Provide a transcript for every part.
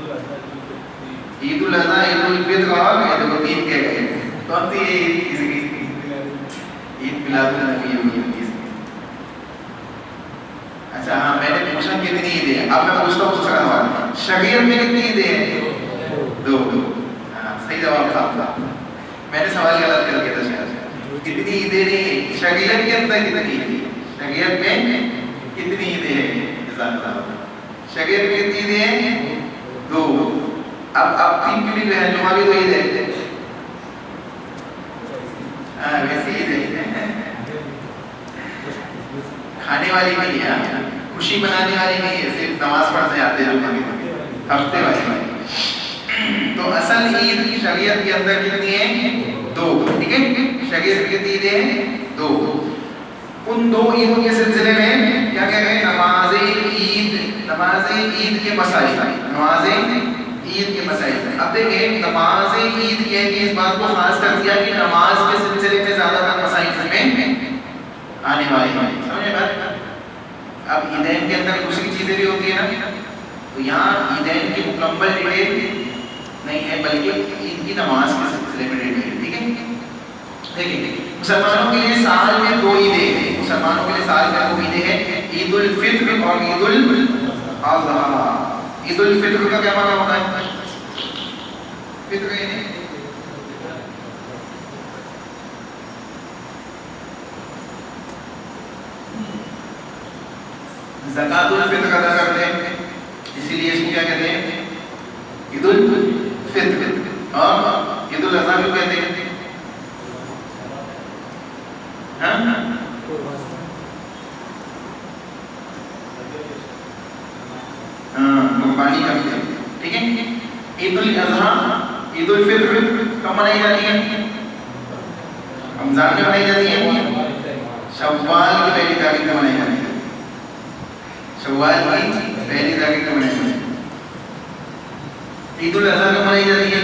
عید الاضحیٰ، عید الفطر اور عید کہہ گئے. کون سی عید؟ عید میلاد النبی ہوئی. اچھا ہاں، میں نے پوچھا کتنی عیدیں ہیں. اب میں پوچھتا ہوں دوسرا سوال، شریعت میں کتنی عیدیں ہیں؟ دو. ہاں صحیح جواب تھا آپ کا. میں نے سوال غلط کر دیا تھا شاید. کتنی عیدیں نہیں، شریعت کے اندر کتنی عیدیں؟ شریعت میں کتنی عیدیں ہیں؟ شریعت میں کتنی عیدیں ہیں؟ دو. اب 3 کیوں نہیں ہے؟ جمعہ بھی تو عید ہے. ہاں ویسی عید ہے، کھانے والی نہیں ہے، خوشی منانے والی نہیں ہے، صرف نماز پڑھنے آتے ہیں ہفتے والی. تو اصل عید کی شریعت کے اندر کتنی ہے؟ دو. ٹھیک ہے، شریعت کی کتنی عیدیں ہیں؟ دو. ان دو عیدوں کے سلسلے میں کیا کہہ رہے ہیں؟ نماز عید. نماز عید کے مسائل، نماز عید کے مسائل. اب دیکھیں نماز عید کہہ کے اس بات کو خاص کر دیا کہ نماز کے سلسلے میں زیادہ تر مسائل میں آنے والی ہیں. سمجھے بات؟ اب عیدین کے اندر دوسری چیزیں بھی ہوتی ہیں نا، تو یہاں عیدین کی مکمل ڈیٹیل نہیں ہے بلکہ عید کی نماز کے سلسلے میں ڈیٹیل. ٹھیک ہے، دیکھیں مسلمانوں کے لیے سال میں 2 عیدیں ہیں. مسلمانوں کے لیے سال میں 2 عیدیں ہیں، عید الفطر اور عید الاضحیٰ. عید الفطر کا کیا معنی ہوتا ہے؟ فطر زکات الفطر ادا کرتے ہیں، اسی لیے اس کو کیا کہتے ہیں؟ عید الفطر. اور عید الاضحیٰ کیوں کہتے ہیں؟ قربانی کرتے ہیں. ٹھیک ہے، عید الاضحیٰ عید الفطر کب منائی جاتی ہے؟ رمضان میں منائی جاتی ہے، شوال کی پہلی تاریخ میں منائی جاتی ہے. شوال کی پہلی تاریخ میں منائی جاتی ہے. عید الاضحیٰ کب منائی جاتی ہے؟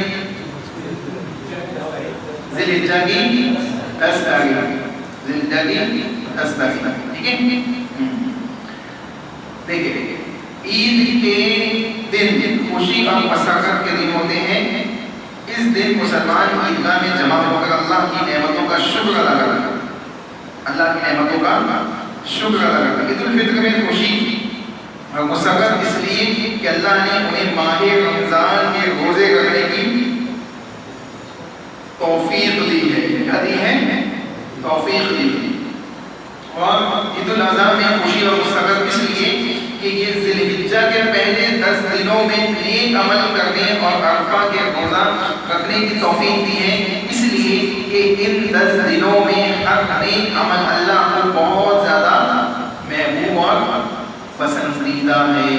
ذی الحجہ کی 10 تاریخ. زندگی استغفر. ٹھیک ہے، دیکھیں عید کے دن خوشی اور مسرت کے دن ہوتے ہیں. اس دن مسلمان عیدگاہ میں جمع ہو کر اللہ کی نعمتوں کا شکر ادا کرتا ہے. اللہ کی نعمتوں کا شکر ادا کرتا ہے. عید الفطر میں خوشی اور مسرت اس لیے کہ اللہ نے انہیں ماہ رمضان کے روزے رکھنے کی توفیق دی ہے. کیا دی ہے؟ توفیق دی. اور عید الاضحیٰ میں خوشی اور مسرت اس لیے کہ یہ ذی الحجہ کے پہلے 10 دنوں میں نیک عمل کرنے اور عرفہ کے روزہ رکھنے کی توفیق دی ہے. اس لیے کہ ان 10 دنوں میں ہر نیک عمل اللہ کو بہت زیادہ محبوب اور پسندیدہ ہے.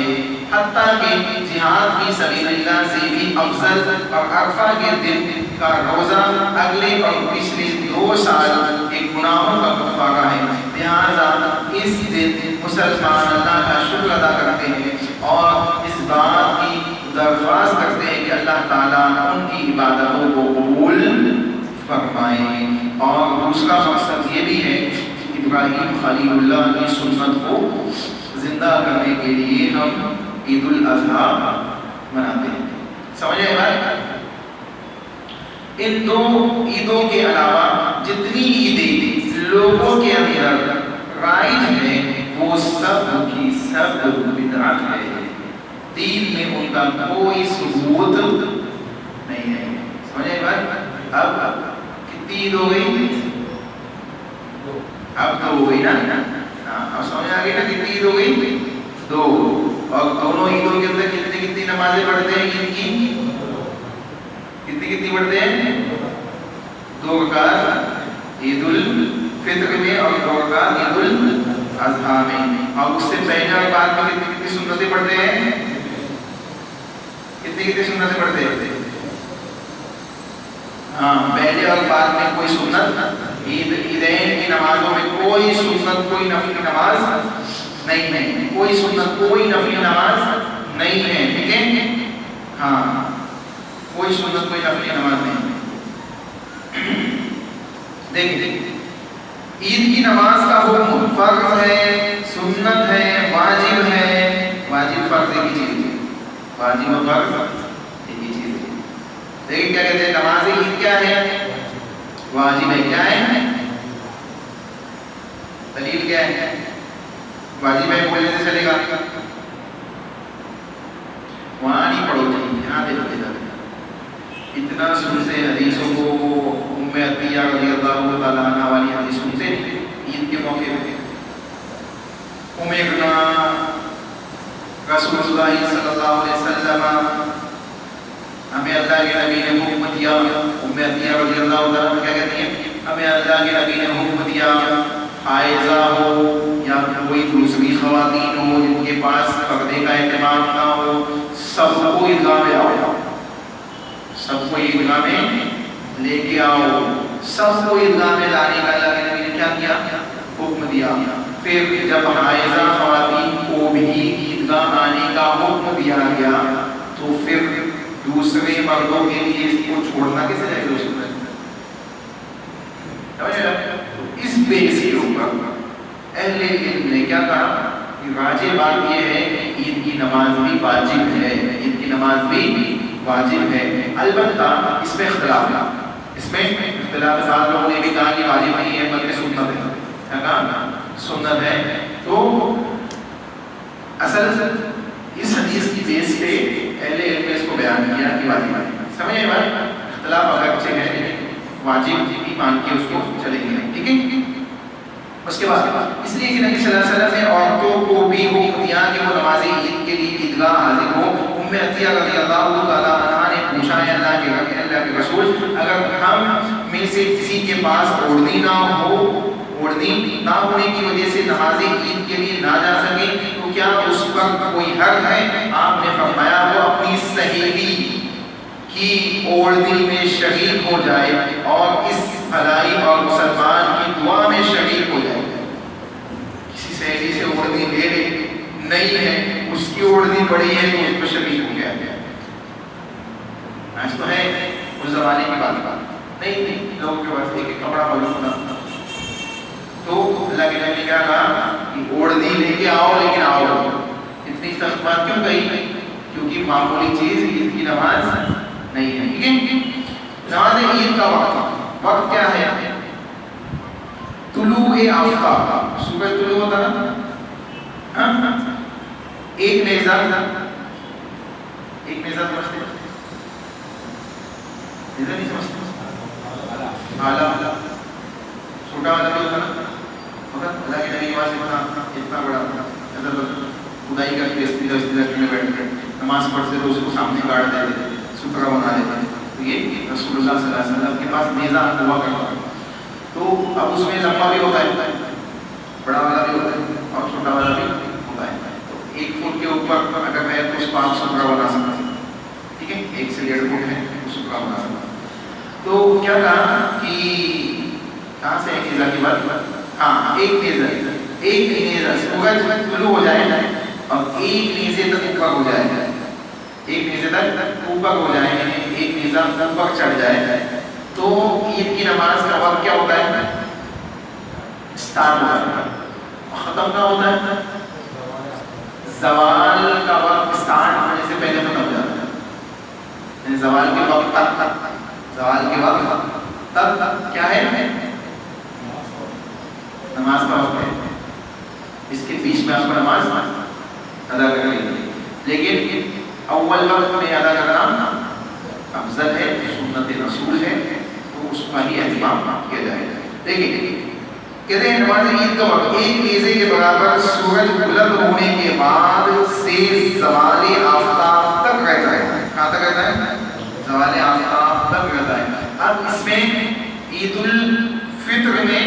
حتیٰ کہ جہاد فی سبیل اللہ سے بھی افضل اور عرفہ کے دن کا روزہ اگلے اور پچھلے 2 سال کے گناہوں کا کفارہ ہے. لہذا اس دن مسلمان اللہ کا شکر ادا کرتے ہیں اور اس بات کی درخواست کرتے ہیں کہ اللہ تعالیٰ ان کی عبادتوں کو قبول فرمائے. اور دوسرا مقصد یہ بھی ہے کہ ابراہیم خلیل اللہ کی سنت کو زندہ کرنے کے لیے ہم عید الاضحیٰ مناتے ہیں. سمجھے بھائی؟ ان 2 عیدوں کے علاوہ جتنی عیدیں لوگوں کے اندر رائج ہیں وہ سب کی سب بدعت ہے. دین میں ان کا کوئی ثبوت نہیں ہے. سمجھے بھائی؟ اب کتنی عید ہو گئی؟ اب تو ہو گئی نا. اب سمجھ آ گئی نا کتنی عید ہو گئی؟ 2. اور دونوں عیدوں کے اندر کتنی نمازیں پڑھتے ہیں عید کی؟ کتنی پڑھتے ہیں؟ 2 رکعت عید الفطر میں اور 2 رکعت عید الاضحیٰ میں. اور اس سے پہلے اور بعد میں کتنی سنتیں پڑھتے ہیں؟ کتنی سنتیں پڑھتے ہیں؟ ہاں، پہلے اور بعد میں کوئی سنت عیدین کی نمازوں میں کوئی سنت، کوئی نفلی نماز نہیں ہے. کوئی سنت، کوئی نفلی نماز نہیں ہے. ٹھیک ہے، ہاں کوئی سنت، کوئی نفلی نماز نہیں. دیکھیں عید کی نماز کا حکم فرض ہے، سنت ہے، واجب ہے. واجب فرض کی چیز ہے. واجب اور فرض ایک ہی چیز ہے. لیکن کیا کہتے ہیں نماز عید کیا ہے؟ واجب ہے. کیا ہے؟ دلیل کیا ہے؟ واجب ہے بولنے سے چلے گا؟ وہاں نہیں پڑھو چاہیے، یہاں دیکھو اتنا سنتے حدیثوں کو. ام عطیہ رضی اللہ تعالیٰ عنہ والی حدیث سنتے عید کے موقع پہ. امرنا رسول اللہ صلی اللہ علیہ وسلم، ہمیں اللہ کے نبی نے حکم دیا. ام عطیہ رضی اللہ تعالیٰ عنہ کیا کہتی ہیں؟ ہمیں اللہ کے نبی نے حکم دیا حائضہ ہو یا کوئی دوسری خواتین ہو جن کے پاس پردے کا اہتمام نہ ہو، سب کو عیدگاہ میں آؤ، سب کو عیدگاہ میں لے کے آؤ. سب کو عیدگاہ میں لانے کا اللہ کے نبی نے کیا کیا؟ حکم دیا. پھر جب حائضہ خواتین کو بھی عیدگاہ آنے کا حکم دیا گیا تو پھر دوسرے مردوں کے لیے اس کو چھوڑنا کیسے جائے گا؟ اس بیس کے اوپر اہل علم نے کیا کہا کہ واجب بات یہ ہے کہ عید کی نماز بھی واجب ہے، عید کی نماز بھی واجب ہے. البتہ اس میں اختلاف ہے، اس میں اختلاف. بعض لوگوں نے بھی کہا کہ واجب نہیں ہے بلکہ سنت ہے. کیا کہا؟ سنت ہے. تو اصل اس حدیث کی بیس پہ اہل علم نے اس کو بیان کیا کہ واجب ہے. سمجھے بھائی؟ اختلاف اگرچہ ہے لیکن واجب بھی مان کے اس کو چلیں گے. ٹھیک ہے. اس کے بعد اس لیے کہ نبی صلی اللہ علیہ وسلم نے عورتوں کو بھی حکم دیا کہ وہ نماز عید کے لیے عیدگاہ حاضر ہو. ام عطیہ رضی اللہ تعالیٰ عنہ نے پوچھا ہے اللہ کے رسول، اگر ہم میں سے کسی کے پاس اوڑھنی نہ ہو، اوڑھنی نہ ہونے کی وجہ سے نماز عید کے لیے نہ جا سکے تو کیا اس پر کوئی حرج ہے؟ آپ نے فرمایا وہ اپنی سہیلی کی اوڑھنی میں شریک ہو جائے اور اس بھلائی اور مسلمان کی دعا میں شریک ہو جائے. کسی سہیلی سے اوڑھنی لے لے، نہیں ہے اس کی اوڑھنی بڑی ہے تو اس پر شریک ہو گیا. آج تو ہے اس زمانے کی بات نہیں، لوگوں کے پاس ایک کپڑا موجود تھا تو اللہ کے نبی نے کہا کہ اوڑھنی لے کے آؤ لیکن آؤ. اتنی سخت بات کیوں کہی؟ کیونکہ معمولی چیز عید کی نماز نہیں ہے. ٹھیک ہے. نماز عید کا وقت کیا ہے؟ طلوع آفتاب. سورج طلوع ہوتا نا، ایک نیزہ سمجھتے ہیں؟ نیزہ نہیں سمجھتے؟ آلہ چھوٹا والا بھی ہوتا نا. اللہ کے نبی کے پاس اتنا بڑا خدائی کا میں بیٹھ کر نماز پڑھتے تو اس کو سامنے کاٹ دیتے، سترہ بنا دیتے. یہ رسول اللہ صلی اللہ علیہ وسلم کے پاس نیزہ ہوا کرتا ہے. تو اب اس میں لمبا بھی ہوتا ہے، بڑا والا بھی ہوتا ہے اور چھوٹا والا بھی ہوتا ہے. تو ایک فٹ کے اوپر اگر ہے تو اس کو آپ سترہ بنا سکتے ہیں. ٹھیک ہے. 1 سے 1.5 فٹ ہے تو سترہ بنا سکتے ہیں. تو کیا کہا کہ کہاں سے ایک نیزہ کی بات؟ ہاں، ایک نیزہ سورج طلوع ہو جائے اور ایک نیزے تک اوپر ہو جائے، ایک نیزے تک اوپر ہو جائے، ایک نیزہ اوپر چڑھ جائے تو عید کی نماز کا وقت کیا ہوتا ہے؟ اسٹارٹ ہوتا ہے. ختم کیا ہوتا ہے؟ زوال کا وقت اسٹارٹ ہونے سے پہلے ختم ہو جاتا ہے. یعنی زوال کے وقت تک کیا ہے؟ نماز کا وقت ہے. اس کے بیچ میں آپ کو نماز ادا کرنی ہے، لیکن اول وقت میں ادا کرنا افضل ہے، سنت رسول ہے، تو اس کا ہی اہتمام کیا جائے. دیکھیں کہتے ہیں نماز عید کا وقت ایک نیزے کے برابر سورج بلند ہونے کے بعد سے زوال آفتاب تک رہتا ہے. کہاں تک رہتا ہے؟ زوال آفتاب تک رہتا ہے. اب اس میں عید الفطر میں،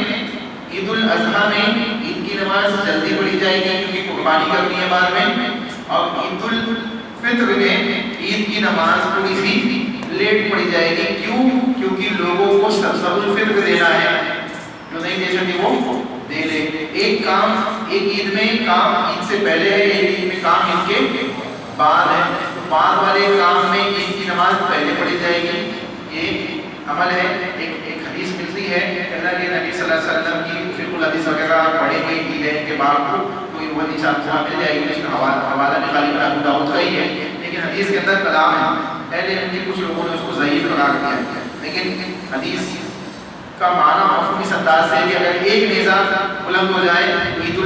عید الاضحیٰ میں عید کی نماز جلدی پڑھی جائے گی کیونکہ قربانی کرنی ہے بعد میں، اور عید الفطر میں عید کی نماز تھوڑی سی لیٹ پڑھی جائے گی. کیوں؟ کیونکہ لوگوں کو سب الفطر دینا ہے، جو نہیں دے سکتے وہ دے لے. ایک کام ایک عید میں کام عید سے پہلے ہے، ایک عید میں کام عید کے بعد ہے. تو بعد والے کام میں عید کی نماز پہلے پڑھی جائے گی. یہ عمل ہے. ایک حدیث ملتی ہے اللہ کے نبی صلی اللہ علیہ وسلم کی فقہ الحدیث وغیرہ پڑھی ہوئی عیدین کے بعد کو کوئی وہ حدیث آپ کو مل جائے گی. اس کا حوالہ میں خالی ابو داؤد کا ہی ہے، لیکن لیکن حدیث کے اندر کلام ہے. پہلے ان کی کچھ لوگوں نے اس کو ضعیف قرار دیا ہے، لیکن حدیث کا معنی مفہوم اس انداز سے ہے کہ اگر ایک نیزہ بلند ہو جائے تو عید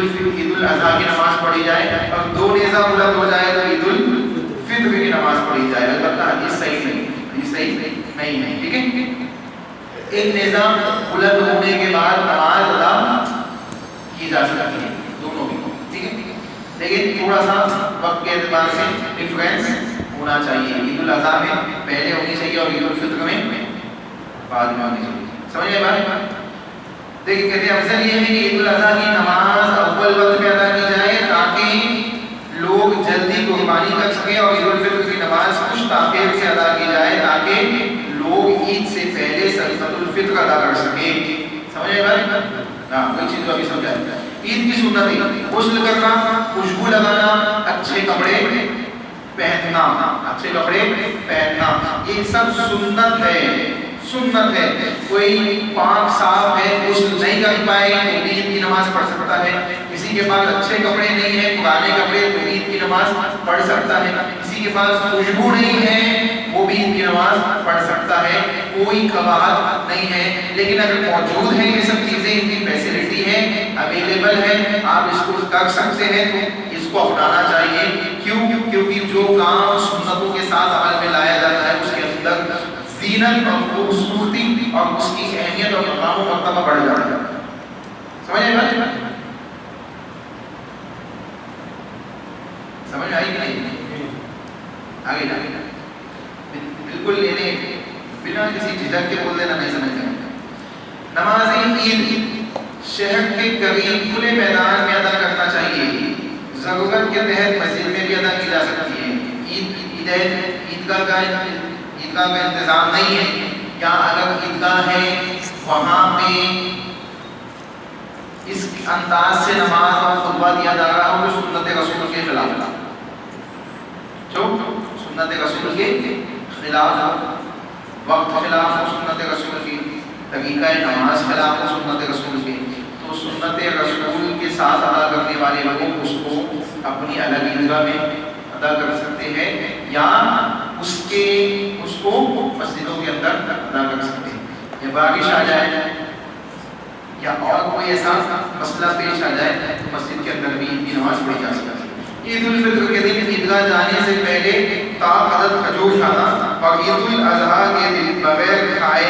الاضحیٰ کی نماز پڑھی جائے، اور دو نیزہ بلند ہو جائے تو عید الفطر کی نماز پڑھی جائے. البتہ حدیث صحیح نہیں، حدیث صحیح نہیں ہے. ٹھیک ہے، ایک نیزہ بلند ہونے کے بعد نماز ادا کی جا سکتی ہے دونوں بھی. ٹھیک ہے، لیکن تھوڑا سا وقت کے اعتبار سے ڈفرینس ہونا چاہیے. عید الاضحیٰ میں پہلے ہونی چاہیے اور عید الفطر میں بعد میں ہونی چاہیے. سمجھ آئے بات؟ دیکھیں کہتے ہیں افضل یہ ہے کہ عید الاضحیٰ کی نماز اول وقت میں ادا کی جائے تاکہ لوگ جلدی قربانی کر سکیں، اور عید الفطر کی نماز کچھ تاخیر سے ادا کی جائے تاکہ لوگ عید سے پہلے سنت الفطر ادا کر سکیں. سمجھ آئے بات؟ ہاں، کوئی چیز ابھی سمجھا. عید کی سنتیں: غسل کرنا، خوشبو لگانا، اچھے کپڑے پہننا. اچھے کپڑے پہننا یہ سب سنت ہے، سنت ہے. کوئی پاک صاف ہے، غسل نہیں کر پائے تو عید کی نماز پڑھ سکتا ہے. کسی کے پاس اچھے کپڑے نہیں ہیں، پرانے کپڑے، تو عید کی نماز پڑھ سکتا ہے. کسی کے پاس خوشبو نہیں ہے، وہ بھی عید کی نماز پڑھ سکتا ہے. کوئی قباحت نہیں ہے. لیکن اگر موجود ہیں یہ سب چیزیں، ان کی فیسلٹی ہے، اویلیبل ہے، آپ اس کو کر سکتے ہیں تو اس کو اپنانا چاہیے. کیوں؟ کیونکہ جو کام سنتوں کے ساتھ عمل میں لایا جاتا ہے اس کے اندر زینت اور خوبصورتی اور اس کی اہمیت اور مقام و مرتبہ بڑھ جاتا ہے. سمجھ آئی بات؟ سمجھ آئی کہ نہیں؟ آگے جائے بالکل لینے بنا کسی جھجک کے بول دینا نہیں سمجھ جائے. نماز عید شہر کے قریب کھلے میدان میں ادا کرنا چاہیے. ضرورت کے تحت مسجد میں بھی ادا کی جا سکتی ہے. عیدگاہ کا انتظام نہیں ہے، یا اگر عیدگاہ ہے وہاں پہ اس انداز سے نماز اور خطبہ دیا جا رہا ہو جو سنت رسول کے خلاف ہے، جو سنت رسول کے خلاف ہو، وقت خلاف ہو سنت رسول کی، طریقہ نماز خلاف ہو سنت رسول کے، تو سنت رسول کے ساتھ ادا کرنے والے لوگ اس کو اپنی الگ عیدگاہ میں ادا کر سکتے ہیں، یا اس کو مسجدوں کے اندر ادا کر سکتے ہیں. یا بارش آ جائے یا اور کوئی ایسا مسئلہ پیش آ جائے تو مسجد کے اندر بھی عید کی نماز پڑھی جا سکتی ہے. عید الفطر کے دن عیدگاہ جانے سے پہلے تا عدد کھجور کھانا، اور عید الاضحیٰ کے دن بغیر کھائے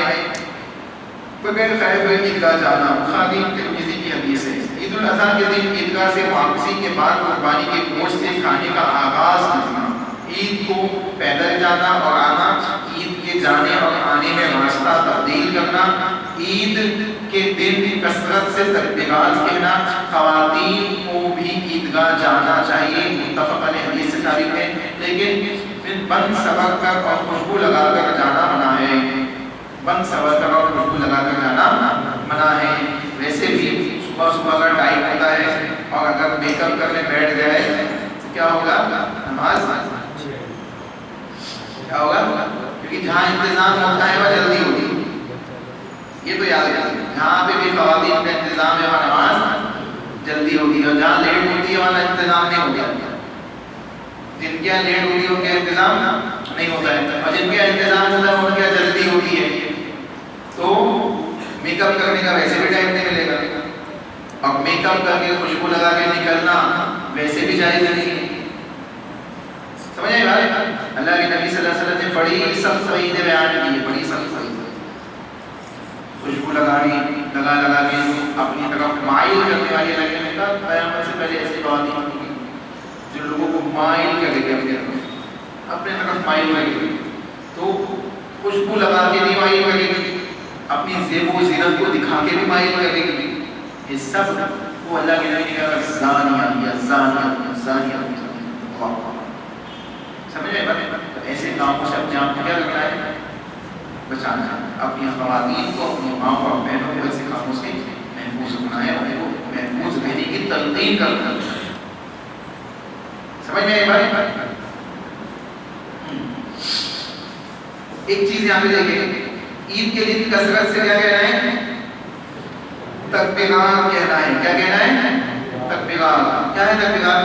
ہوئے عیدگاہ جانا. بخاری ترمذی کی حدیث ہے. عید الاضحیٰ کے دن عیدگاہ سے واپسی کے بعد قربانی کے گوشت سے کھانے کا آغاز کرنا. عید کو پیدل جانا اور آنا، عید کے جانے اور آنے میں راستہ تبدیل کرنا، عید کے دن کثرت سے تکبیرات کہنا. خواتین کو بھی عیدگاہ جانا چاہیے، متفق علیہ حدیث سے ثابت ہے، لیکن بند سور کر اور خوشبو لگا کر جانا منع ہے. بند سور کر اور خوشبو لگا کر جانا منع ہے. ویسے بھی صبح کا ٹائم ہوتا ہے اور اگر میک اپ کرنے بیٹھ جائے کیا ہوگا؟ نماز کیا ہوگا؟ کیونکہ جہاں انتظام ہوتا ہے وہاں جلدی ہوتی ہے. یہ تو یاد رکھیے، جہاں پہ بھی خواتین کا انتظام ہے وہاں نماز جلدی ہوتی ہے، اور جہاں لیٹ ہوتی ہے وہاں انتظام نہیں ہوتا. جن کے یہاں لیٹ ہوتی ہے ان کا انتظام نہیں ہوتا ہے، اور جن کے یہاں انتظام ہوتا ہے ان کے یہاں جلدی ہوتی ہے. تو میک اپ کرنے کا ویسے بھی ٹائم نہیں ملے گا، اور میک اپ کر کے خوشبو لگا کے نکلنا ویسے بھی جائز نہیں ہے. سمجھ آئے بھائی؟ اللہ کے نبی صلی اللہ علیہ وسلم نے بڑی سخت وعید بیان کی ہے، بڑی سخت وعید. خوشبو لگا کے اپنی طرف مائل کرنے والی لگنے میں کہا قیامت سے پہلے ایسی بات نہیں ہوگی جو لوگوں کو مائل کرے گی اپنے طرف مائل کرے گی. تو خوشبو لگا کے بھی مائل کرے گی، اپنی زیب و زینت کو دکھا کے بھی مائل کرے گی. یہ سب وہ اللہ کے نبی نے کہا زانیہ. سمجھ آئے بات؟ ایسے کاموں سے اپنے آپ کو کیا کرنا ہے؟ بچانا ہے. اپنی خواتین کو، اپنی ماں اور بہنوں کو ایسے کاموں سے محفوظ رکھنا ہے، انہیں کو محفوظ رہنے کی تلقین کرنا ہے. سمجھ میں آئی بات؟ ایک چیز یہاں پہ دیکھیں، عید کے دن کثرت سے کیا کہنا ہے؟ تکبیرات کہنا ہے. کیا کہنا ہے؟ تکبیرات. کیا ہے تکبیرات؟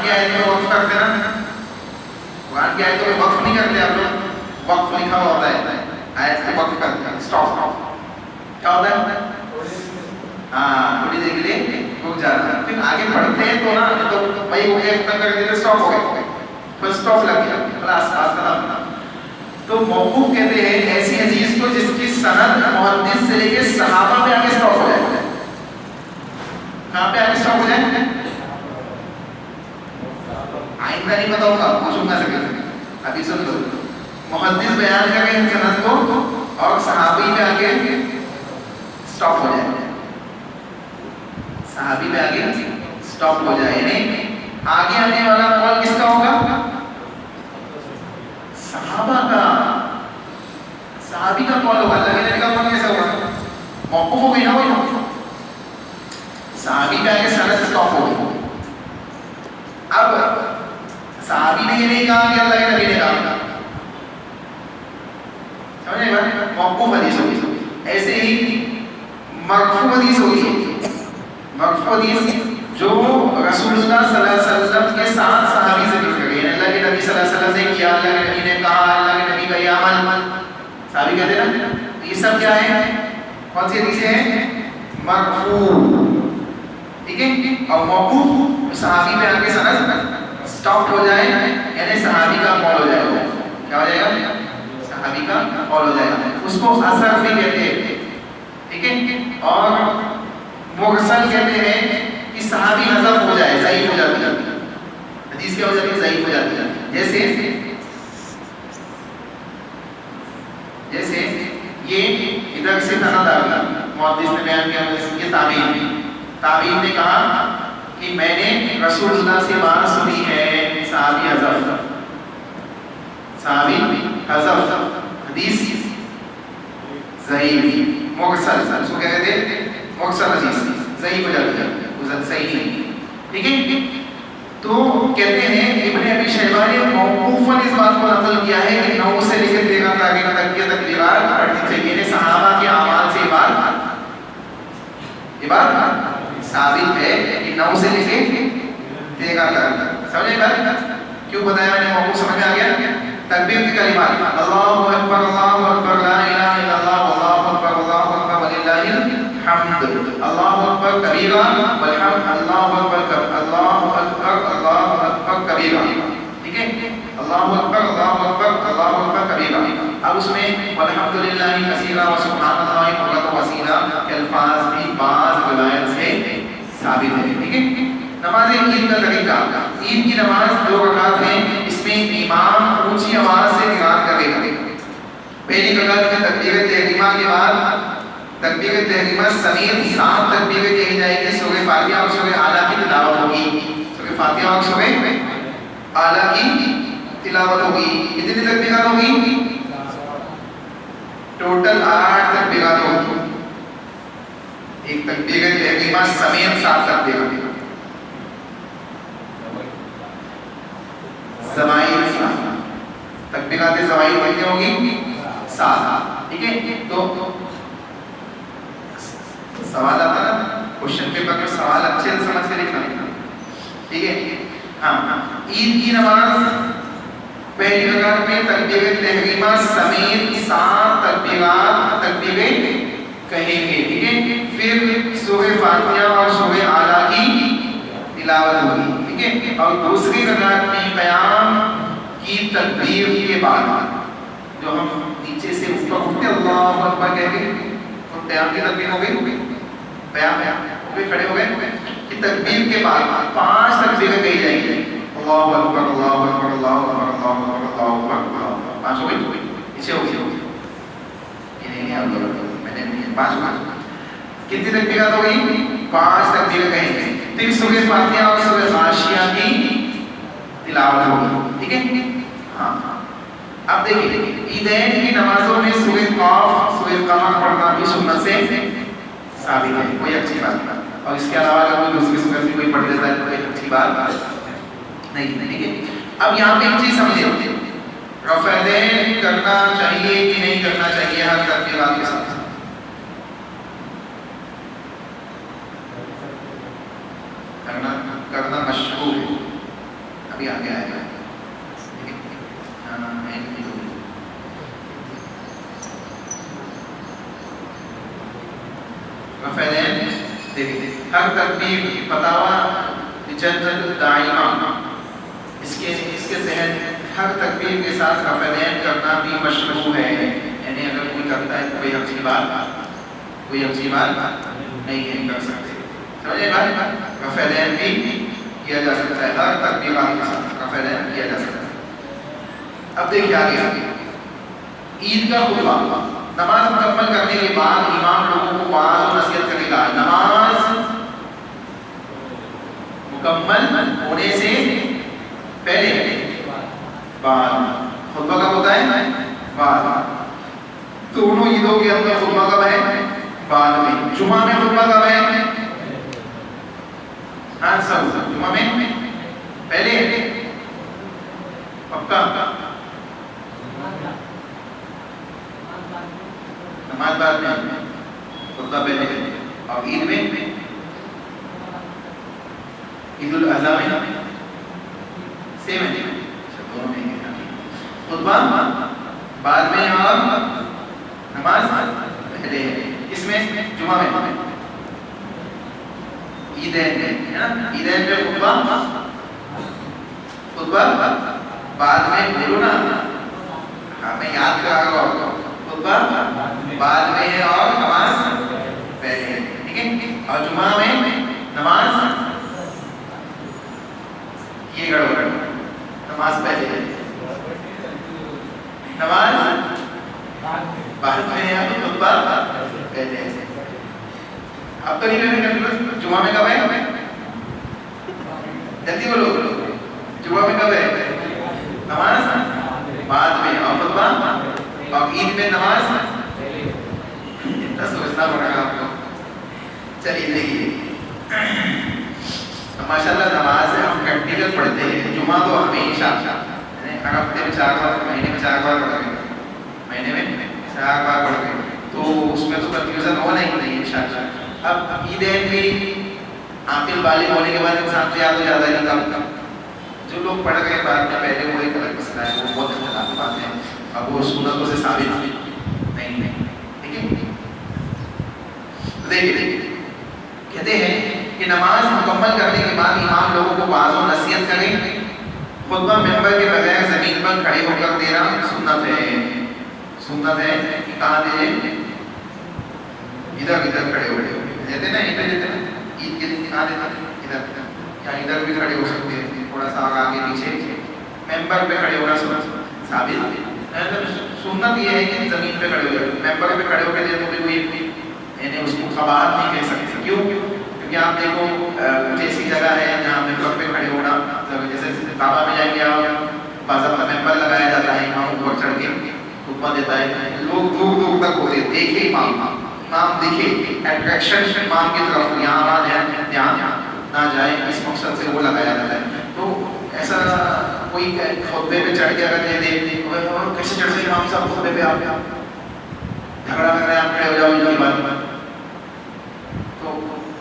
قرآن کی آیت میں وقف کرتے نا, قرآن کی آیتوں میں وقف نہیں کرتے آپ لوگ, وقف لکھا ہوا ہوتا ہے, آیت سے وقف کرتے ہیں, اسٹاپ, کیا ہوتا ہے, ہاں تھوڑی دیر کے لیے رک جاتا ہے, پھر آگے پڑھتے ہیں تو نا تو بھائی وہ ایک ختم کر دیتے اسٹاپ ہو گئے, پھر اسٹاپ لگ گیا, خلاص آسان. تو موقوف کہتے ہیں ایسی حدیث کو جس کی سند محدث سے لے کے صحابہ پہ آگے اسٹاپ ہو جائے. کہاں پہ آگے اسٹاپ ہو جائے, آئندہ نہیں بتاؤں گا, پوچھوں گا سکے, ابھی سن لو. محدث بیان کر کے سند کو اور صحابی پہ آگے اسٹاپ ہو جائے, صحابی پہ آگے اسٹاپ ہو جائے, یعنی آگے آنے والا قول کس کا ہوگا, صحابہ کا, صحابی کا قول ہوگا. اللہ کے نبی کا قول کیسا ہوگا, موقوف ہو گئی نا وہ, صحابی پہ آگے سند اسٹاپ ہو گئی. اب صحابی نے یہ نہیں کہا کہ اللہ کے نبی نے کہا, سمجھے بات, موقوف حدیث ہوگی. ایسے ہی مرفوع حدیث ہوگی, مرفوع حدیث جو رسول اللہ صلی اللہ علیہ وسلم کے ساتھ صحابی سے ذکر گئی, اللہ کے نبی صلی اللہ علیہ وسلم نے کیا, اللہ کے نبی نے کہا, اللہ کے نبی کا یہ عمل, صحابی کہتے ہیں نا. یہ سب کیا ہے, کون سی حدیثیں ہیں, مرفوع, ٹھیک ہے. اور موقوف صحابی پہ آگے سند اسٹاپ ہو جائے, یعنی صحابی کا قول ہو جائے گا, کیا ہو جائے گا, صحابی کا قول ہو جائے گا. اس کو اثر بھی کہتے ہیں, ٹھیک ہے. اور مرسل کہتے ہیں کہ صحابی حذف ہو جائے, ضعیف ہو جاتی ہے حدیث, کیا ہو جاتی ہے, ضعیف ہو جاتی ہے. جیسے یہ ادھر سے سند آ گیا, محدث نے بیان کیا اس کی تعبیر نے کہا کہ میں نے رسول اللہ سے بات سنی ہے, صحابی حذف, صحابی حذف, حدیث ضعیف, مرسل, اس کو کیا کہتے ہیں, مرسل حدیث, ضعیف ہو جاتی ہے, وہ صحیح نہیں, ٹھیک ہے. تو کہتے ہیں ابن ابی شیبہ نے موقوفاً اس بات کو نقل کیا ہے کہ 9 سے لے کے 13 تک کے تقریرات پڑھنی چاہیے, صحابہ کے اعمال سے یہ بات ثابت ہے کہ 9 سے لے کے 13 تک. سمجھے بات, کیوں بتایا میں نے, موقوف سمجھ میں آ گیا. تکبیر کی کلمات, اللہ اکبر, اللہ اکبر, لا الہ الا اللہ, اللہ اکبر, اللہ اکبر وللہ الحمد, اللہ اکبر کبیرہ والحمد, اللہ اکبر, اللہ اکبر, اللہ اکبر کبیرہ, ٹھیک ہے. اللہ اکبر, اللہ اکبر, اللہ اکبر کبیرہ. اب اس میں والحمدللہ کثیرہ وسبحان اللہ بکرۃ واسیلہ کے الفاظ بھی بعض روایت سے ثابت ہیں, ٹھیک ہے. نماز عید کا طریقہ, عید کی نماز 2 رکعت ہے, اس میں امام اونچی آواز سے قرات کرے گا. پہلی رکعت میں تکبیر تحریمہ کے بعد تکبیر تحریمہ سمیت 7 تکبیریں کہی جائیں گی. سورہ فاتحہ اور سورہ اعلیٰ کی تلاوت ہوگی, سورہ فاتحہ اور سورہ اعلیٰ کی تلاوت ہوگی. کتنی تکبیرات ہوگی, ٹوٹل 8 تکبیرات ہوگی. ایک تکبیر تحریمہ سمیت 7 تکبیرات. زوائد تکبیرات زوائد کتنی ہوگی, 7, ٹھیک ہے. تو سوال آتا نا کوشچن پیپر میں, سوال اچھے سے سمجھ کے لکھنا, ٹھیک ہے. ہاں, عید کی نماز پہلی رکعت میں تکبیر تحریمہ سمیت 7 تکبیریں کہیں گے, ٹھیک ہے. پھر سورہ فاتحہ اور سورہ اعلیٰ کی تلاوت ہوگی, ٹھیک ہے. اور دوسری رکعت میں قیام کی تکبیر کے بعد جو ہم نیچے سے اوپر اٹھتے اللہ اکبر کہہ کے, تو قیام کی تکبیر ہو گئی, قیام ہو گئے, کھڑے ہو گئے, کہ تکبیر کے بعد 5 تکبیریں کہی جائیں گی. اللہ اکبر, اللہ اکبر, اللہ اکبر, اللہ اکبر, اللہ اکبر, 5 ہو گئی, نیچے ہو گئی, یہ نہیں میں نے 5 کتنی تکبیرات ہو گئی, 5 تکبیریں کہیں گے. پھر سورہ فاتحہ اور سورہ غاشیہ کی تلاوت ہوگی, ٹھیک ہے. ہاں, اب دیکھیں عیدین کی نمازوں میں سورہ قاف, سورہ قمر پڑھنا بھی سنت سے ثابت ہے, کوئی اچھی بات نہیں. اور اس کے علاوہ اگر کوئی دوسری سورت بھی کوئی پڑھ لیتا ہے تو کوئی اچھی بات نہیں, ٹھیک ہے. اب یہاں پہ ایک چیز سمجھیں, رفع یدین کرنا چاہیے کہ نہیں کرنا چاہیے ہر تکبیرات کے ساتھ. کرنا مشروع ہے, ابھی آگے آئے گا. رفعین دیکھیے ہر تکبیر فتاوا جدت دائمہ اس کے تحت ہر تکبیر کے ساتھ رفعین کرنا بھی مشروع ہے. یعنی اگر کوئی کرتا ہے کوئی عجیب بات نہیں ہے کر سکتے. سمجھے بات؟ رفعین بھی کیا جا سکتا ہے ہر تکبیرات کے ساتھ رفعین کیا جا سکتا ہے. اب دیکھیے آگے عید کا خطبہ. نماز مکمل کرنے کے بعد امام لوگوں کو واعظ و نصیحت کرے گا. نماز مکمل ہونے سے پہلے بعد خطبہ کب ہوتا ہے؟ بعد. دونوں عیدوں کے اندر خطبہ کب ہے؟ بعد میں. جمعہ میں خطبہ کب ہے؟ ہاں سب جمعہ میں پہلے پکا نماز بعد میں خطبہ پہلے. اور عید میں عید الاضحیٰ میں سیم ہے دونوں میں خطبہ بعد میں اور نماز پہلے ہے. اس میں جمعہ میں عیدین ہے نا. عیدین پہ خطبہ بعد میں بولو نا. ہاں میں یاد کرا رہا ہوں خطبہ بعد میں ہے اور نماز پہلے ہے. ٹھیک ہے. اور جمعہ میں نماز یہ گڑبڑ نماز پہلے ہے نماز بعد میں ہے اور خطبہ پہلے ہے. اب تو نہیں رہنے جمعہ میں کب ہے؟ جلدی بولو. جمعہ میں کب ہے؟ نماز بعد میں اور خطبہ. اور عید میں نماز اتنا سوچنا پڑے گا آپ کو. چلیے دیکھیے ماشاءاللہ نماز ہم پریکٹیکل پڑھتے ہیں. جمعہ تو ہمیشہ ہفتے میں 4 بار مہینے میں 4 بار پڑھ گئے. مہینے میں 4 بار پڑھ گئے تو اس میں تو کنفیوژن ہونا ہی نہیں انشاءاللہ. اب عیدین بھی عاقل بالغ ہونے کے بعد انسان سے یاد ہو جاتا ہے کہ جو لوگ پڑھ گئے بعد میں پہلے وہ ایک الگ مسئلہ ہے. وہ بہت اختلاف بات ہے. اب وہ سنتوں سے ثابت نہیں. ٹھیک ہے. دیکھیے کہتے ہیں کہ نماز مکمل کرنے کے بعد امام لوگوں کو واعظ و نصیحت کریں. خطبہ ممبر کے بغیر زمین پر کھڑے ہو کر دینا سنت ہے. سنت ہے کہ کہاں دے ادھر کھڑے ہو دیتے نا. ادھر عید کے دن کہاں دیتے ادھر یا ادھر بھی کھڑے ہو سکتے ہیں. تھوڑا سا آگے پیچھے ممبر پہ کھڑے ہونا ثابت. سنت یہ ہے کہ زمین پہ کھڑے ہو جائے. ممبر پہ کھڑے ہو کے تو کوئی یعنی اس کو قباحت نہیں کہہ سکتے. کیوں؟ کیونکہ آپ دیکھو کچھ ایسی جگہ ہے جہاں ممبر پہ کھڑے ہونا جیسے کعبہ میں جائیں گے آپ باضابطہ ممبر لگایا جاتا ہے. امام اوپر چڑھ کے خطبہ دیتا ہے. لوگ دور دور تک ہوتے ہیں. دیکھے امام دیکھے اٹریکشن امام کی طرف یہاں نہ جائے اس مقصد سے وہ لگایا جاتا ہے. تو ایسا کوئی خطبے پہ چڑھ کے اگر دے دے اور کیسے چڑھ سے امام صاحب خطبے پہ آپ جھگڑا کر رہے ہیں آپ کھڑے ہو جاؤ ان کی بات تو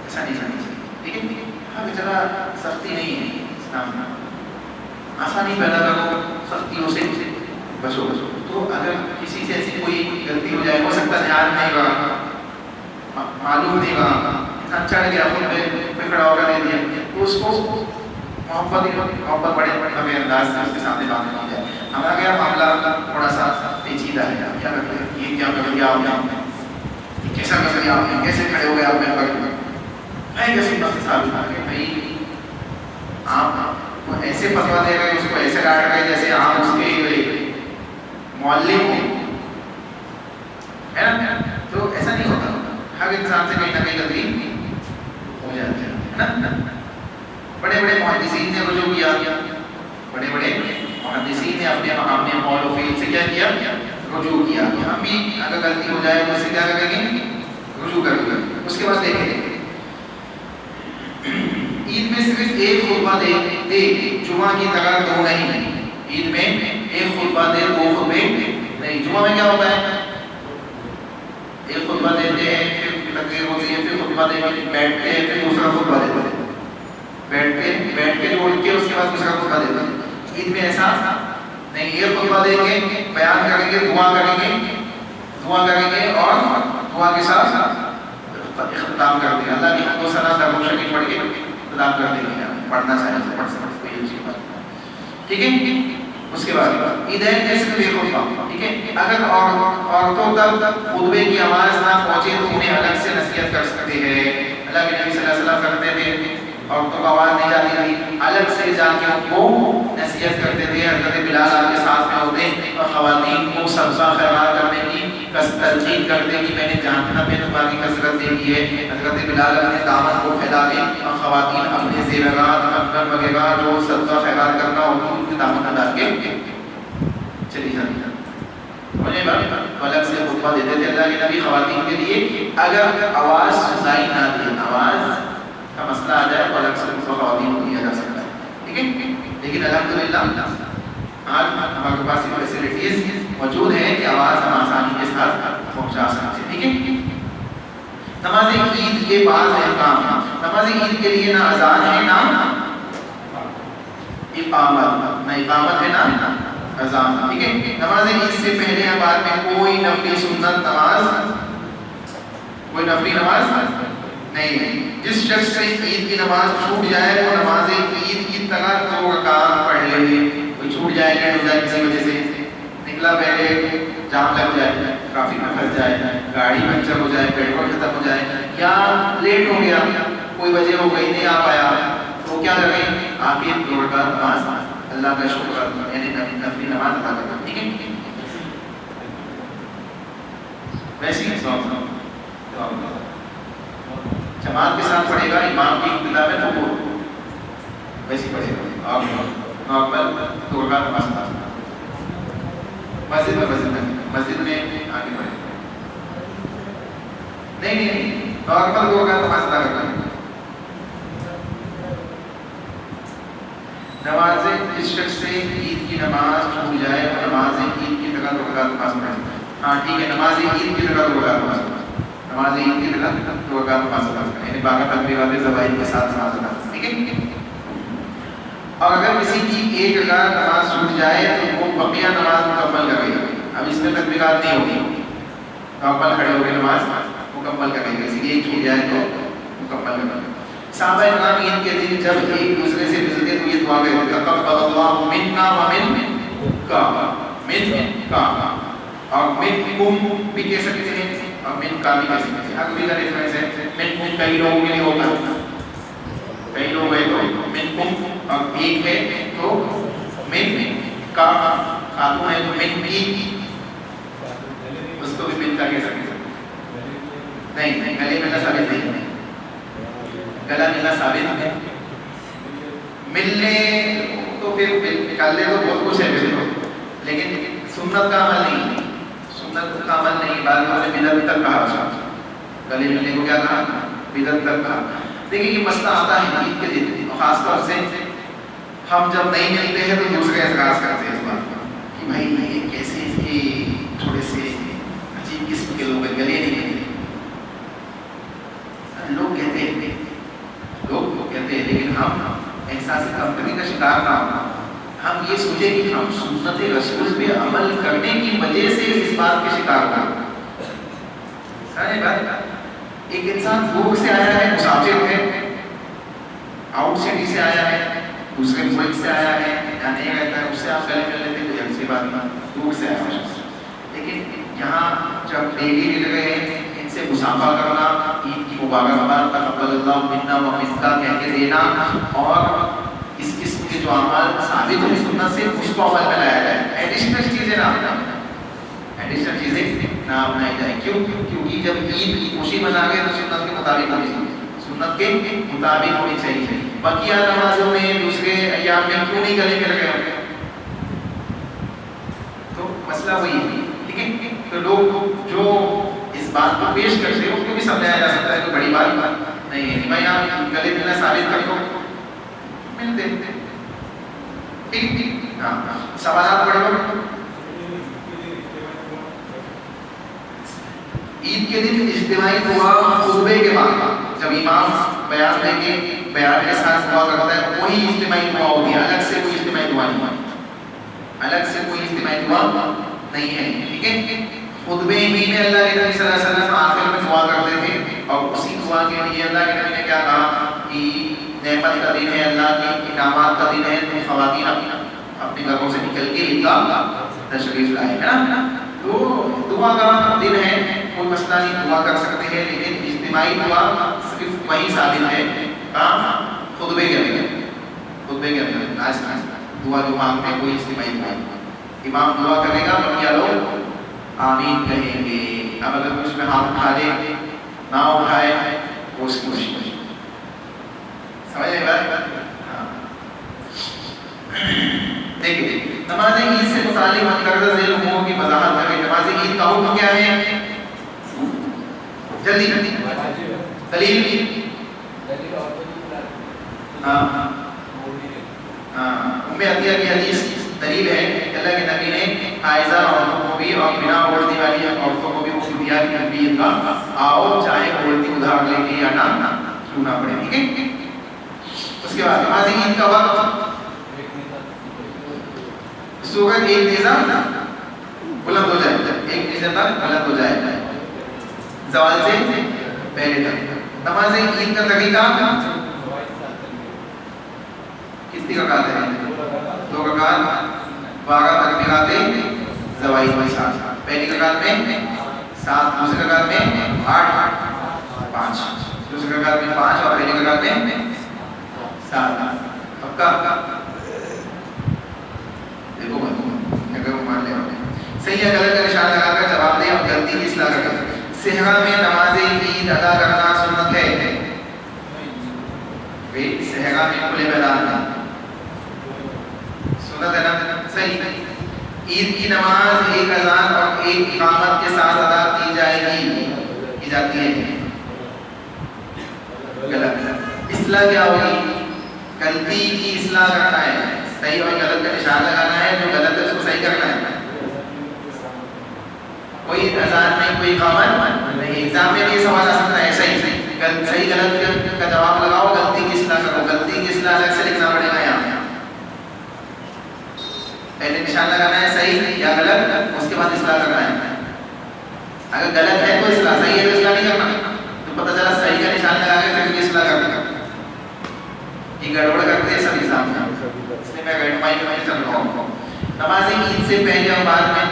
ایسا نہیں چاہیے. ٹھیک ہے. ہر جگہ سختی نہیں ہے اسلام میں. آسانی پیدا کرو سختیوں سے بچو. تو اگر کسی سے ایسی کوئی غلطی ہو جائے ہو سکتا ہے دھیان نہیں رہا معلوم نہیں رہا انسان چڑھ گیا خطبے پہ کھڑا ہو کر دے دیا تو اس کو محبت بڑے ہمیں انداز سے اس کے سامنے بات نہیں جائے. ہمارا کیا معاملہ تھوڑا سا پیچیدہ ہے. کیا کرتے ہیں یہ کیا نظریہ آپ نے کیسا نظریہ آپ نے کیسے کھڑے ہو گئے آپ میں میں کیسے سے ثابت آ گئے بھائی آپ ایسے فتوا دے رہے اس کو ایسے ڈانٹ رہے جیسے آپ اس کے معلم ہو ہے نا. تو ایسا نہیں ہوتا. ہر انسان سے کہیں نہ کہیں غلطی ہو جاتی ہے نا. بڑے بڑے محدثین نے رجوع کیا. بڑے بڑے محدثین نے اپنے مقام میں قول و فعل سے کیا رجوع کیا. ہم بھی اگر غلطی ہو جائے تو اس سے کیا کریں گے رجوع کریں گے. اس کے بعد دیکھیں عید میں صرف ایک خطبہ دے جمعہ کی طرح دو نہیں. عید میں ایک خطبہ دے دو خطبے نہیں. جمعہ میں کیا ہوتا ہے ایک خطبہ دیتے ہیں پھر تقریر ہوتی ہے پھر خطبہ دے کے بیٹھتے ہیں پھر دوسرا خطبہ دیتے ہیں بیٹھ کے جوڑ کے اس کے بعد دوسرا خطبہ دیتے ہیں. عید میں ایسا نہیں، یہ خطبہ دیں گے، بیان کریں گے، دعا کریں گے اور دعا کے ساتھ اختتام کر دیں، اللہ کی حمد و ثنا درود شریف پڑھ کے اختتام کر دیں گے، پڑھنا چاہیے تو پڑھ سکتے ہیں، یہ چیز بات ٹھیک ہے۔ اس کے بعد عیدین جیسے بے خطبہ، ٹھیک ہے، اگر عورتوں تک خطبے کی آواز نہ پہنچے تو انہیں الگ سے نصیحت کر سکتے ہیں، اللہ کے نبی صلی اللہ علیہ وسلم کرتے تھے، عورتوں کو آواز نہیں جاتی تھی، الگ سے جا کے ان کو نصیحت کرتے تھے، حضرت بلال آپ کے ساتھ میں ہوتے اور خواتین کو صدقہ خیرات کرنے کی تلقین کرتے کہ میں نے جہنم میں تمہاری کثرت دیکھی ہے، حضرت بلال اپنے دامن کو پھیلا کے اور خواتین اپنے زیورات کنگن وغیرہ جو صدقہ خیرات کرنا ہوتی ان کے دامن میں ڈال کے چلی جاتی ہے، الگ سے خطبہ دیتے تھے اللہ کے نبی خواتین کے لیے، اگر آواز سنائی نہ دے، آواز کا مسئلہ آ جائے تو الگ سے خواتین کو دیا جا سکتا ہے، ٹھیک ہے، لیکن الحمدللہ آج ہمارے پاس یہ فیسلٹیز موجود ہیں کہ آواز ہم آسانی کے ساتھ پہنچا سکتے ہیں، ٹھیک ہے۔ نماز عید کے بعد احکام، نماز عید کے لیے نہ اذان ہے نہ اقامت، نہ اقامت ہے نہ اذان، ٹھیک ہے۔ نماز عید سے پہلے یا بعد میں کوئی نفلی سنت نماز، کوئی نفلی نماز نہیں ہے، جس شخص سے عید کی نماز چھوٹ جائے وہ نماز عید کی طرح 2 رکعت پڑھ لے، کوئی چھوٹ جائے لیٹ ہو جائے کسی وجہ سے، نکلا پہلے جام لگ جائے، ٹریفک میں پھنس جائے، گاڑی پنچر ہو جائے، پیٹرول ختم ہو جائے، یا لیٹ ہو گیا، کوئی وجہ ہو گئی نہیں آ پایا، تو کیا کریں؟ آپ یہ 2 رکعت نماز اللہ کا شکر یعنی نفلی نماز ادا کرنا، ٹھیک ہے۔ ویسے ہی جماعت کے ساتھ پڑھے گا، امام کی ابتدا میں تو ویسے پڑھے گا، اور نارمل 2 رکعت نماز ادا کرنا، مسجد میں آگے پڑھے گا، نہیں نارمل 2 رکعت نماز ادا کرنا۔ نماز اس شخص سے عید کی نماز چھوٹ جائے اور نماز عید کی طرح 2 رکعت نماز پڑھے، ہاں ٹھیک ہے، نماز عید کی طرح 2 رکعت نماز پڑھے، نماز عید کی طرح 2 رکعت نماز پڑھے، یعنی 12 تکبیرات زوائد کے ساتھ نماز ادا کرنا، ٹھیک ہے۔ اور اگر کسی کی 1 رکعت نماز چھوٹ جائے تو وہ بقیہ نماز مکمل کرے گا، اب اس میں تکبیرات نہیں ہوگی، نارمل کھڑے ہو کے نماز مکمل کرے گا، اسی لیے چھوٹ جائے تو مکمل کرے گا۔ صحابہ کرام عید کے دن جب ایک دوسرے سے ملتے تو یہ دعا کرتے تھے، تقبل اللہ منا ومنکا، اور منکم بھی کہہ سکتے ہیں اور منکا بھی کہہ سکتے ہیں، اگلی کا ریفرنس ہے، منکم کئی لوگوں کے لیے ہوتا ہے، کئی لوگ ہیں تو منکم، اور ایک ہے تو منکا، خاتون ہے تو منکی، اس کو بھی منکا کہہ سکتے ہیں، نہیں گلے میں ثابت نہیں، گلا ملنا ثابت ہے، ملنے تو پھر نکال لے تو بہت کچھ ہے لیکن سنت کا عمل نہیں، سنت کا عمل نہیں، بعد میں بدعت تک کہا، گلے ملنے کو کیا کہا؟ بدعت تک کہا۔ دیکھیں یہ مسئلہ آتا ہے عید کے دن، خاص طور سے ہم جب نہیں ملتے ہیں تو دوسرے اعتراض کرتے ہیں اس بات پر کہ بھائی یہ کیسے اس کے تھوڑے سے عجیب قسم کے لوگ گلے نہیں ملتے، لوگ کہتے ہیں لیکن ہم احساس کمتری کا شکار نہ ہونا، ہم یہ سوچیں کہ ہم سنت رسول پہ عمل کرنے کی وجہ سے اس بات کے شکار ہونا۔ سارے بات ایک انسان دور سے آیا ہے، مسافر ہے، آؤٹ سٹی سے آیا ہے، دوسرے ملک سے آیا ہے، یہاں نہیں رہتا ہے، اس سے آپ گلے مل لیتے تو ایسی بات نہیں، دور سے آیا ہے، لیکن یہاں جب ڈیلی مل گئے ہیں ان سے مسافہ کرنا، عید کی مبارکباد تقبل اللہ منا ومنکا کہہ کے دینا، اور اس قسم کے جو اعمال ثابت ہیں سنت سے اس کو عمل میں لایا جائے، ایڈیشنل چیزیں نہ اپنائی جائیں، کیونکہ جب عید کی خوشی منا گئے تو سنت کے مطابق ہونی چاہیے، بقیہ نمازوں میں دوسرے ایام میں کیوں نہیں گلے مل گئے؟ تو مسئلہ وہی ہے، لیکن تو لوگ جو اس بات کو پیش کرتے ہیں ان کو بھی سمجھایا جا سکتا ہے، کوئی بڑی بات نہیں ہے، بھائی آپ گلے ملنا ثابت کر دو، ملتے ٹھیک، ہاں سوالات پڑھو۔ عید کے دن اجتماعی دعا خطبے کے بعد جب امام بیان دیں گے، بیان کے ساتھ دعا کرتا ہے، وہی اجتماعی دعا ہوتی ہے، الگ سے کوئی اجتماعی دعا نہیں ہوتی۔ الگ سے کوئی اجتماعی دعا نہیں ہے، ٹھیک ہے؟ خطبے ہی میں اللہ کے نبی صلی اللہ علیہ وسلم آخر میں دعا کرتے تھے، اور اسی دعا کے لیے اللہ کے نبی نے کیا کہا کہ نعمت کا دن ہے، اللہ کے انعامات کا دن ہے، تو خواتین اپنے گھروں سے نکل کے عید کا تشریف لائے، ہے نا؟ تو دعا کا دن ہے، کوئی مسئلہ نہیں، دعا کر سکتے ہیں، لیکن اجتماعی دعا صرف وہی ثابت ہے خطبے کے اندر دعا جو مانگتے ہیں کوئی اجتماعی دعا، امام دعا کرے گا بقیہ لوگ آمین کہیں گے۔ اب اگر اس میں ہاتھ اٹھا دے نہ اٹھائے وہ اس کی خوشی، سمجھ لیں بات؟ دیکھیں نماز عید سے متعلق مندرجہ ذیل امور کی وضاحت کریں۔ نماز عید کا حکم کیا ہے؟ جلدی دلیل ام عطیہ کی حدیث دلیل ہے کہ اللہ کے نبی نے حائضہ عورتوں کو بھی اور بنا اوڑھنے والی عورتوں کو بھی حکم دیا کہ نبی عید کا آؤ، چاہے اوڑھتی ادھار لے کے یا نہ کیوں نہ پڑے، ٹھیک ہے؟ اس کے بعد نماز عید کا وقت سورج ایک نیزہ بلند ہو جائے، ایک نیزہ تک بلند ہو جائے زوال سے پہلے تک۔ نماز عید کا طریقہ کتنی رکعت ہے؟ 2 رکعت، 12 تکبیرات زوال کے ساتھ، پہلی رکعت میں 7، دوسری رکعت میں 8، 5، دوسری رکعت میں 5 اور پہلی رکعت میں 7۔ پکا؟ دیکھو اگر وہ مان لے صحیح ہے غلط کا نشان لگا کر جواب دیں اور غلطی کی اصلاح کریں۔ صحرا میں نماز عید ادا کرنا سنت ہے؟ صحرا میں کھلے میدان میں سنت ہے نا؟ صحیح۔ عید کی نماز ایک اذان اور ایک اقامت کے ساتھ ادا کی جاتی ہے؟ غلط۔ اصلاح کیا ہوگی؟ غلطی کی اصلاح کرنا ہے، صحیح اور غلط کا نشان لگانا ہے، جو غلط ہے اس کو صحیح کرنا ہے۔ کوئی اذان نہیں، کوئی اقامت نہیں۔ ایگزام میں بھی یہ سوال آ سکتا ہے، صحیح غلط کا جواب لگاؤ، غلطی کی اصلاح کرو، غلطی کی اصلاح الگ سے لکھنا پڑے گا یہاں، پہلے نشان لگانا ہے صحیح یا غلط، اس کے بعد اصلاح کرنا ہے۔ اگر غلط ہے تو اصلاح، صحیح ہے تو اصلاح نہیں کرنا، تو پتہ چلا صحیح کا نشان لگا کے پھر اصلاح کرنا، یہ گڑبڑ کرتے ہیں سب ایگزام میں، اس لیے میں رہنمائی چل رہا ہوں۔ نماز عید سے پہلے اور بعد میں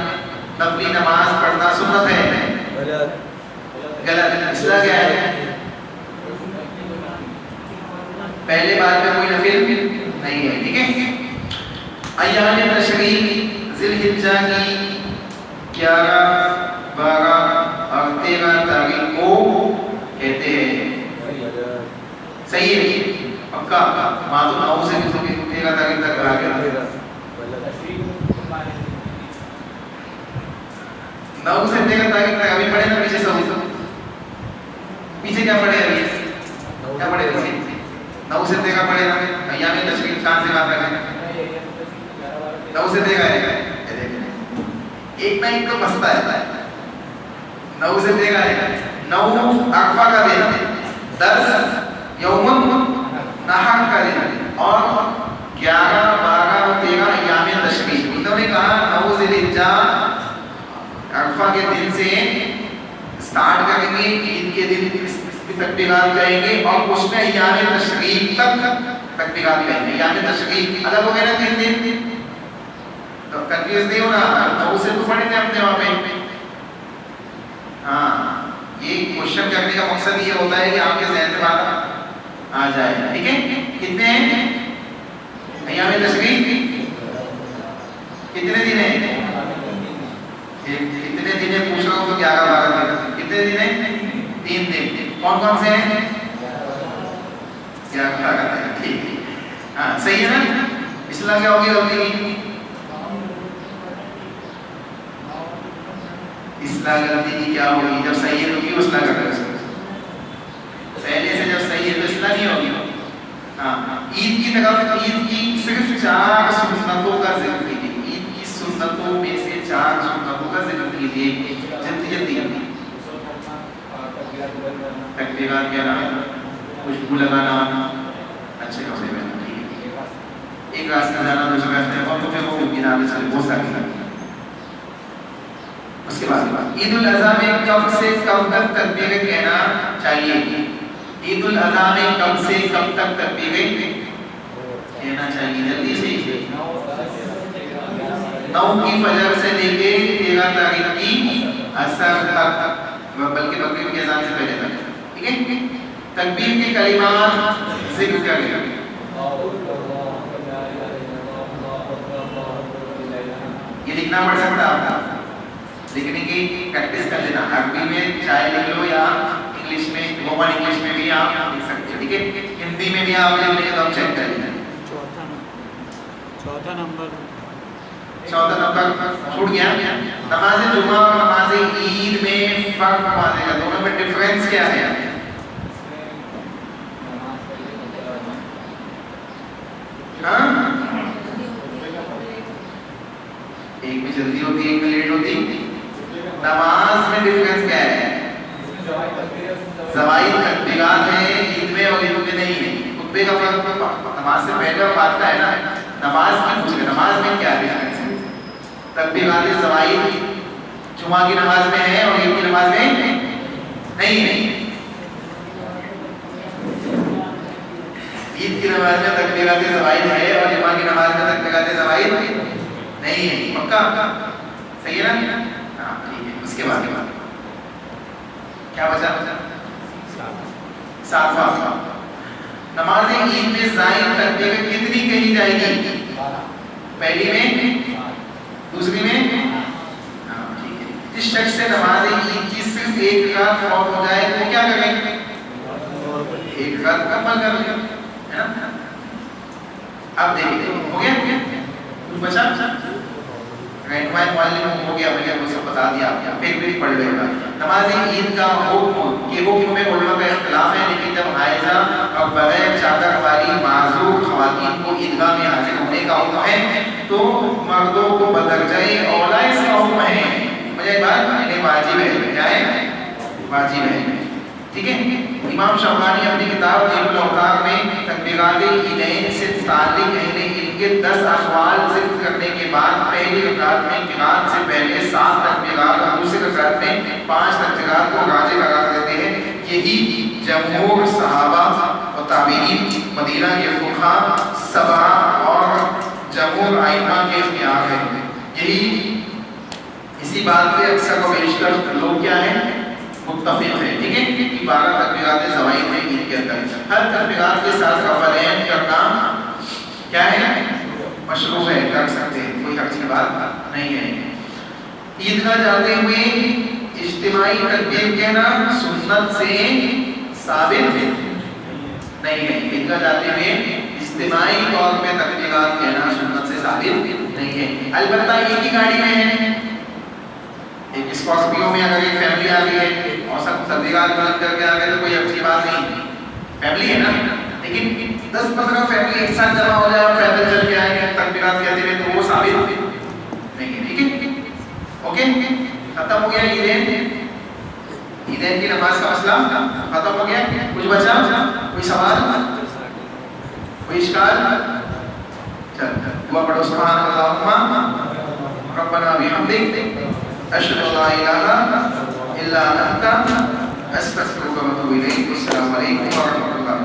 نفلی نماز پڑھنا سنت ہے؟ غلط۔ اصلاح کیا ہے؟ پہلے بعد میں کوئی نفل نہیں ہے، ٹھیک ہے؟ ایام تشریق ذی الحجہ کی 11، 12 اور 13 تاریخ کو کہتے ہیں، صحیح ہے؟ پکا؟ معلوم 9 سے 13 تاریخ تک آ گیا، 9 سے 13 تاریخ تک ابھی پڑھے نا پیچھے سے، پیچھے کیا پڑھے ابھی؟ کیا پڑھے پیچھے؟ 9 سے 13 پڑھے نا، ایام تشریق کہاں سے بات کر رہے ہیں؟ 9 سے 13 ہے، ایک نہ ایک تو مسئلہ ہے، 9 سے 13 ہے، 9 عرفہ کا دن، 10 یوم نحر کا دن، اور 11، 12 اور 13 ایام تشریق۔ انہوں نے کہا 9 ذی الحجہ عرفہ کے دن سے سٹارٹ کریں گے، عید کے دن کی تکبیرات کہیں گے، اور اس میں ایام تشریق تک تکبیرات کہیں گے۔ ایام تشریق الگ ہو گئے نا 3 دن، تو کنفیوز نہیں ہونا، 9 سے تو پڑھیں گے ہم وہاں پہ۔ ہاں، یہ کوشچن کرنے کا مقصد یہ ہوتا ہے کہ آپ کے ذہن میں بات آ جائے، ٹھیک ہے؟ کتنے ہیں ایام تشریق؟ کتنے دن ہیں؟ کتنے دن ہے پوچھ رہا ہوں تو 11، 12 دن۔ کتنے دن ہیں؟ 3 دن۔ کون کون سے ہیں؟ 11، 12 دن، ٹھیک ہے، ہاں صحیح ہے نا؟ اصلاح کیا ہوگی غلطی کی؟ اصلاح غلطی کی کیا ہوگی؟ جب صحیح ہے تو کیوں اصلاح کر رہے ہیں؟ پہلے سے جب صحیح ہے تو اصلاح نہیں ہوگی۔ ہاں، عید کی طرف عید کی صرف 4 سنتوں کا ذکر کیجیے، عید کی سنتوں میں سے 4 سنتوں کا ذکر کیجیے، جلدی تکبیرات کیا نام ہے؟ خوشبو لگانا، اچھے کپڑے پہننا، ایک راستے جانا دوسرے راستے اور تو پھر وہ کنارے سے بہت ساری لگتی. اس کے بعد عید الاضحیٰ میں کب سے کب تک تکبیریں کہنا چاہیے؟ عید الاضحیٰ میں کب سے کب تک تکبیریں کہنا چاہیے؟ جلدی سے 9 کی فجر سے لے کے 13 تاریخ کی عصر تک، بلکہ مغرب کی اذان سے پہلے تک. ٹھیک ہے. تکبیر کے کلمات ذکر کریں. یہ لکھنا پڑ سکتا ہے آپ کا، لکھنے کی پریکٹس کر لینا. عربی میں چاہے لکھ لو یا انگلش میں، رومن انگلش میں بھی آپ لکھ سکتے ہیں. ٹھیک ہے. ہندی میں بھی آپ لکھ لیں تو آپ چیک کر لینا. چوتھا نمبر چھوٹ گیا. نماز جمعہ اور نماز عید میں فرق واضح ہے، دونوں میں ڈفرینس کیا ہے؟ ایک میں جلدی ہوتی ہے، ایک میں لیٹ ہوتی ہے. نماز میں ڈفرینس کیا ہے؟ زوائد تکبیرات ہیں عید میں اور عید میں نہیں ہے. خطبے کا فرق نماز سے پہلے اور بعد کا ہے نا. نماز میں پوچھ رہے نماز میں کیا ڈفرینس ہے؟ تکبیرات زوائد جمعہ کی نماز میں ہے اور عید کی نماز میں نہیں ہے. عید کی نماز میں تکبیرات زوائد ہے اور جمعہ کی نماز میں تکبیرات زوائد نہیں ہے. پکا صحیح ہے نا؟ ہاں ٹھیک ہے. اس کے بعد کیا بچا؟ ساتواں. نماز عید میں زائد تکبیر کتنی کہی جائے گی؟ پہلی میں، دوسری میں. ہاں ٹھیک ہے. جس شخص سے نماز عید کی صرف ایک رکعت فوت ہو جائے تو کیا کریں؟ ایک رکعت مکمل کر لیں. اب دیکھیں ہو گیا کچھ بچا؟ رہنمائی معلم ہو گیا، میں نے وہ سب بتا دیا. پھر بھی پڑھ لے گا. نماز عید کا حکم کے حکم میں علماء کا اختلاف ہے، لیکن جب حائضہ اور بغیر چادر والی معذور خواتین کو عیدگاہ میں حاضر ہونے کا حکم ہے تو مردوں کو بدرجۂ اولیٰ اس کا حکم ہے. مجھے بات انہیں واجب ہے. کیا ہے؟ واجب ہے. ٹھیک ہے. امام شوکانی اپنی کتاب نیل الاوطار میں تکبیرات عیدین سے متعلق اہل علم کے 10 اقوال ذکر کرنے کے بعد پہلی رکعت میں قرات سے پہلے 7 تکبیرات اور دوسری رکعت میں 5 تکبیرات کو راجح قرار دیتے ہیں. یہی جمہور صحابہ و تابعین، مدینہ کے فقہاء 7 اور جمہور ائمہ کے اختیار ہے. یہی اسی بات پہ اکثر و بیشتر لوگ کیا ہیں؟ متفق ہے. ٹھیک ہے. 12 تکبیرات زوائد میں عید کے اندر ہر تکبیرات کے ساتھ رفعین کرنا کیا ہے؟ مشروع ہے، کر سکتے ہیں، کوئی حرج کی بات نہیں ہے. عیدگاہ جاتے ہوئے اجتماعی تکبیر کہنا سنت سے ثابت نہیں ہے. عیدگاہ جاتے ہوئے اجتماعی طور پہ تکبیرات کہنا سنت سے ثابت نہیں ہے. البتہ ایک ہی گاڑی میں ہے، ایک اسکارپیو میں اگر ایک فیملی آ گئی ہے اور سب تکبیرات بلند کر کے آ گئے تو کوئی اچھی بات نہیں، فیملی ہے نا. لیکن 10-15 فیملی ایک ساتھ جمع ہو جائے اور پیدل چل کے آئیں گے تکبیرات کہتے ہوئے تو وہ ثابت نہیں ہے. ٹھیک ہے. اوکے. ختم ہو گیا عیدین کی نماز کا مسئلہ ختم ہو گیا. کچھ بچا؟ کوئی سوال، کوئی اشکال؟ چل دعا پڑھو. سبحان اللہم ربنا بحمدک اشہد ان لا الہ الا انت استغفرک و اتوب الیک. السلام علیکم ورحمۃ اللہ.